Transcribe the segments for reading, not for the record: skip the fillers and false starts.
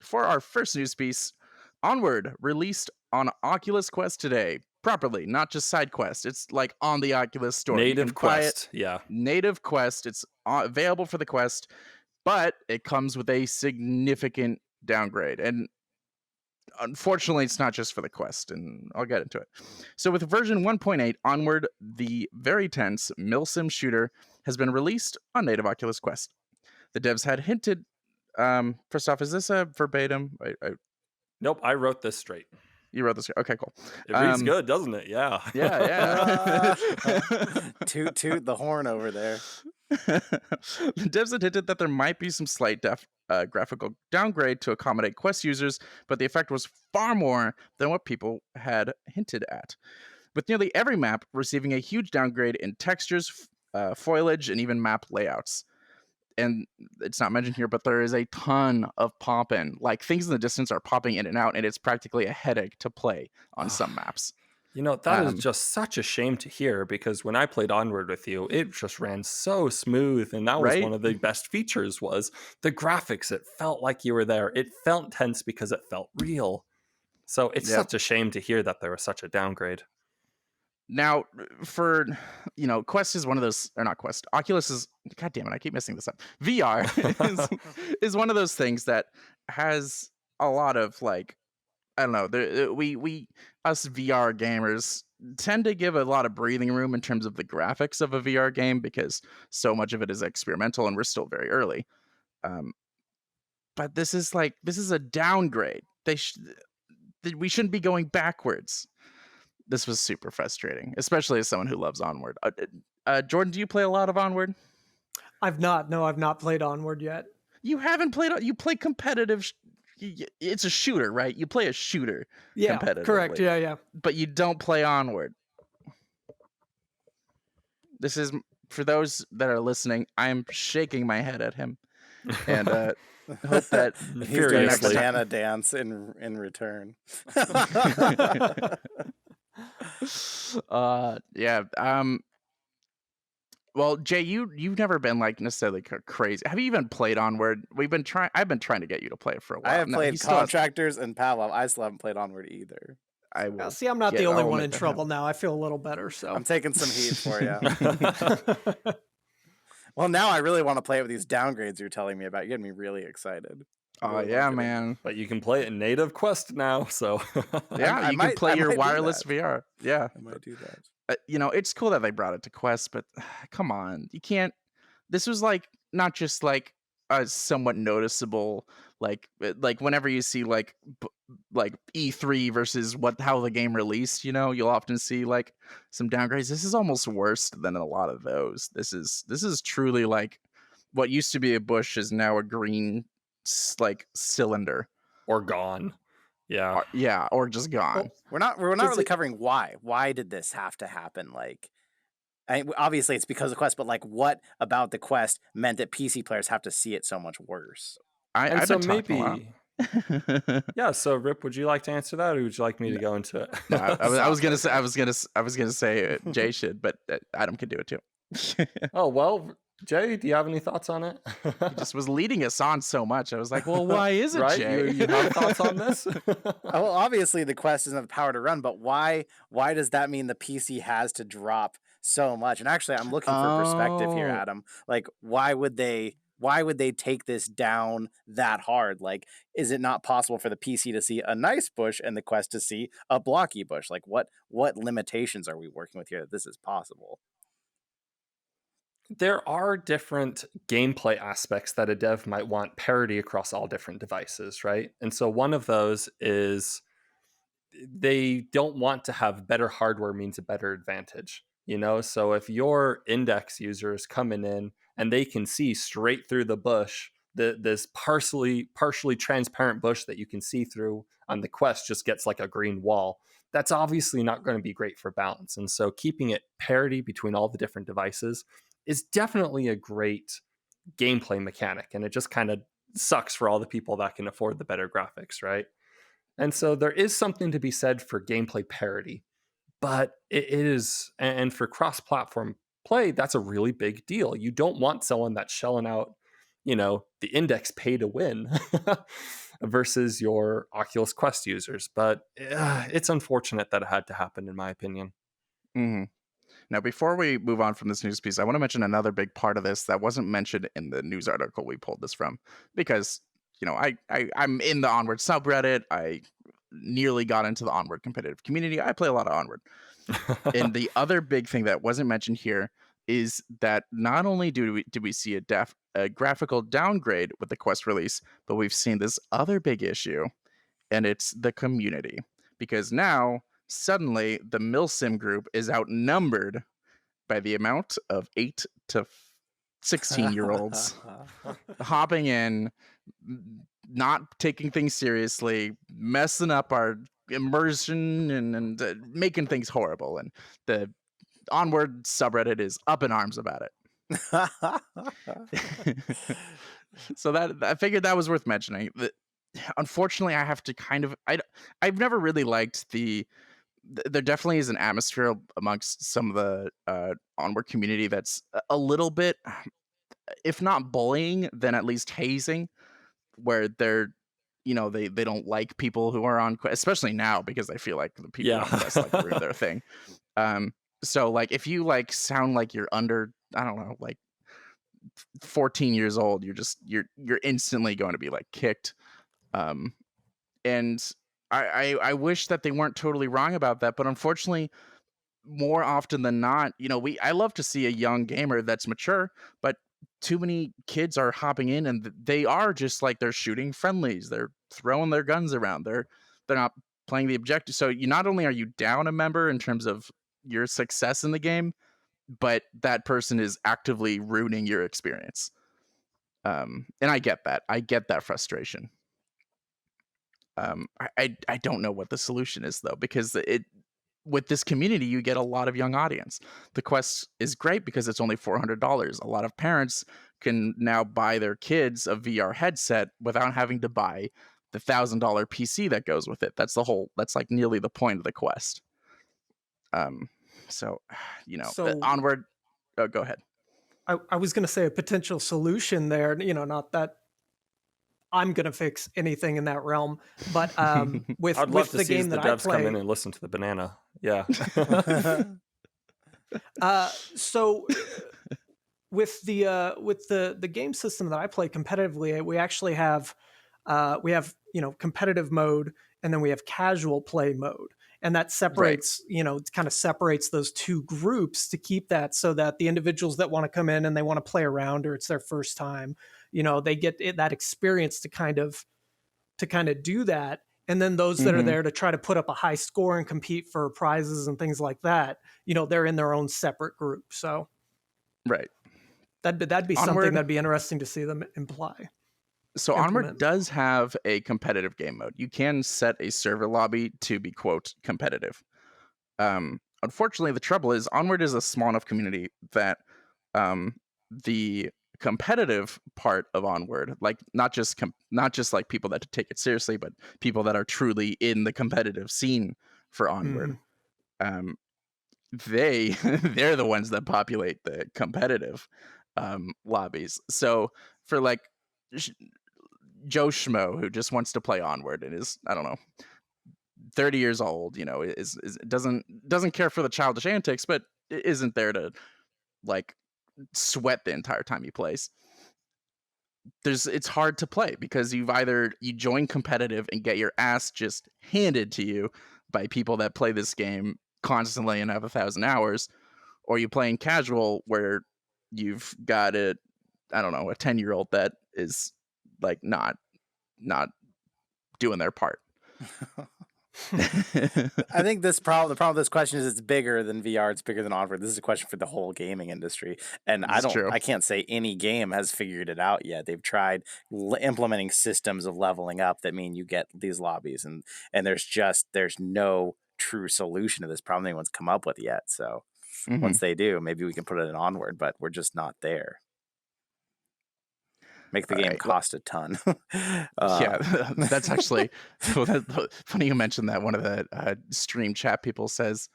for our first news piece, Onward released on Oculus Quest today. Properly, not just side quest. It's like on the Oculus store. You Native can buy it. Quest. Yeah. Native Quest. It's available for the Quest, but it comes with a significant downgrade. And unfortunately, it's not just for the Quest, and I'll get into it. So with version 1.8, Onward, the very tense milsim shooter, has been released on native Oculus Quest. The devs had hinted. First off, is this a verbatim? Nope, I wrote this straight. You wrote this. Okay, cool. It reads good, doesn't it? Yeah. Yeah. Toot the horn over there. The devs had hinted that there might be some slight graphical downgrade to accommodate Quest users, but the effect was far more than what people had hinted at. With nearly every map receiving a huge downgrade in textures, foliage, and even map layouts. And it's not mentioned here, but there is a ton of pop-in. Like, things in the distance are popping in and out, and it's practically a headache to play on some maps. You know, that is just such a shame to hear, because when I played Onward with you, it just ran so smooth, and that was one of the best features was the graphics. It felt like you were there. It felt tense because it felt real. So it's such a shame to hear that there was such a downgrade. Now, Quest is one of those, or not Quest, Oculus is, God damn it, I keep messing this up. VR is one of those things that has a lot of, like, I don't know, we us VR gamers tend to give a lot of breathing room in terms of the graphics of a VR game, because so much of it is experimental and we're still very early. But this is a downgrade. We shouldn't be going backwards. This was super frustrating, especially as someone who loves Onward. Jordan, do you play a lot of Onward? I've not played Onward yet. You haven't played? You play competitive? It's a shooter, right? You play a shooter. Yeah, competitively. correct. Yeah. But you don't play Onward. This is, for those that are listening, I'm shaking my head at him, and hope that he's doing a banana dance in return. Well, Jay, you've never been like necessarily crazy. Have you even played Onward? I've been trying to get you to play it for a while. I have played Contractors and Pavlov. I still haven't played Onward either. I will. See, I'm not the only one in trouble now. I feel a little better, so I'm taking some heat for you. Well, now I really want to play it with these downgrades you're telling me about. You're getting me really excited. Oh yeah, man! But you can play it in native Quest now, so yeah, you can play your wireless VR. Yeah, I might do that. It's cool that they brought it to Quest, but come on, you can't. This was like not just like a somewhat noticeable, like whenever you see like E3 versus how the game released, you'll often see like some downgrades. This is almost worse than a lot of those. This is truly like what used to be a bush is now a green like cylinder, or gone. Or just gone. Well, we're not really covering why. Why did this have to happen? Like, obviously it's because of the Quest, but like, what about the Quest meant that PC players have to see it so much worse? So Rip, would you like to answer that, or would you like me to go into it? No, I was gonna say Jay should, but Adam could do it too. Oh well. Jay, do you have any thoughts on it? He just was leading us on so much. I was like, well, why is it, right? Jay? You have thoughts on this? Well, obviously the Quest doesn't have the power to run, but why does that mean the PC has to drop so much? And actually, I'm looking for perspective here, Adam. Like, why would they take this down that hard? Like, is it not possible for the PC to see a nice bush and the Quest to see a blocky bush? Like, what limitations are we working with here that this is possible? There are different gameplay aspects that a dev might want parity across all different devices, right? And so one of those is they don't want to have better hardware means a better advantage, So if your index user is coming in and they can see straight through the bush, this partially transparent bush that you can see through on the Quest just gets like a green wall. That's obviously not going to be great for balance. And so keeping it parity between all the different devices is definitely a great gameplay mechanic, and it just kind of sucks for all the people that can afford the better graphics, right? And so there is something to be said for gameplay parity, but it is, and for cross-platform play, that's a really big deal. You don't want someone that's shelling out, the index pay to win versus your Oculus Quest users. But it's unfortunate that it had to happen, in my opinion. Mm-hmm. Now, before we move on from this news piece, I want to mention another big part of this that wasn't mentioned in the news article we pulled this from, because I'm in the Onward subreddit. I nearly got into the Onward competitive community. I play a lot of Onward. And the other big thing that wasn't mentioned here is that not only did we see a graphical downgrade with the Quest release, but we've seen this other big issue, and it's the community. Because now, suddenly, the Milsim group is outnumbered by the amount of 8 to 16-year-olds hopping in, not taking things seriously, messing up our immersion and making things horrible. And the Onward subreddit is up in arms about it. So that I figured that was worth mentioning. Unfortunately, I have to I've never really liked there definitely is an atmosphere amongst some of the Onward community that's a little bit, if not bullying, then at least hazing, where they don't like people who are on Quest, especially now, because I feel like the people on Quest like ruin their thing. So like if you like sound like you're under, I don't know, like 14 years old, you're instantly going to be like kicked. And I wish that they weren't totally wrong about that, but unfortunately, more often than not, I love to see a young gamer that's mature, but too many kids are hopping in and they are just like, they're shooting friendlies, they're throwing their guns around, they're not playing the objective. So not only are you down a member in terms of your success in the game, but that person is actively ruining your experience. And I get that frustration. I don't know what the solution is, though, because with this community, you get a lot of young audience. The Quest is great because it's only $400. A lot of parents can now buy their kids a VR headset without having to buy the $1,000 PC that goes with it. That's like nearly the point of the Quest. So Onward. Oh, go ahead. I was going to say a potential solution there, not that I'm going to fix anything in that realm, but with I'd love to the see game the that I devs play, come in and listen to the banana. Yeah. So with the game system that I play competitively, we actually have competitive mode, and then we have casual play mode. And that separates, kind of separates those two groups to keep that, so that the individuals that want to come in and they want to play around, or it's their first time, they get that experience to kind of do that. And then those that are there to try to put up a high score and compete for prizes and things like that, they're in their own separate group. So right. That'd be something that'd be interesting to see them implement. So Onward does have a competitive game mode. You can set a server lobby to be, quote, competitive. Unfortunately, the trouble is Onward is a small enough community that the competitive part of Onward, like not just like people that take it seriously, but people that are truly in the competitive scene for Onward, they're the ones that populate the competitive lobbies. So for like Joe Schmo who just wants to play Onward and is, I don't know, 30 years old, is doesn't care for the childish antics, but isn't there to like sweat the entire time he plays. It's hard to play because you join competitive and get your ass just handed to you by people that play this game constantly and have 1,000 hours, or you play in casual where you've got a 10-year-old that is like not doing their part. I think the problem with this question is it's bigger than VR. It's bigger than Onward. This is a question for the whole gaming industry, and I can't say any game has figured it out yet. They've tried implementing systems of leveling up that mean you get these lobbies, and there's no true solution to this problem anyone's come up with yet. So once they do, maybe we can put it in Onward, but we're just not there. Make the game cost a ton. Yeah, that's actually funny you mentioned that. One of the stream chat people says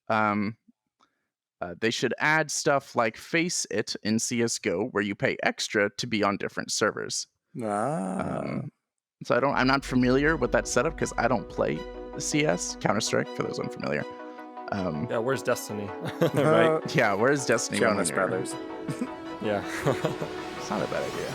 they should add stuff like Face It in CSGO, where you pay extra to be on different servers. So I'm not familiar with that setup because I don't play CS, Counter-Strike, for those unfamiliar. Yeah, where's Destiny? Right? Yeah, where's Destiny? Jonas Brothers. Yeah. It's not a bad idea.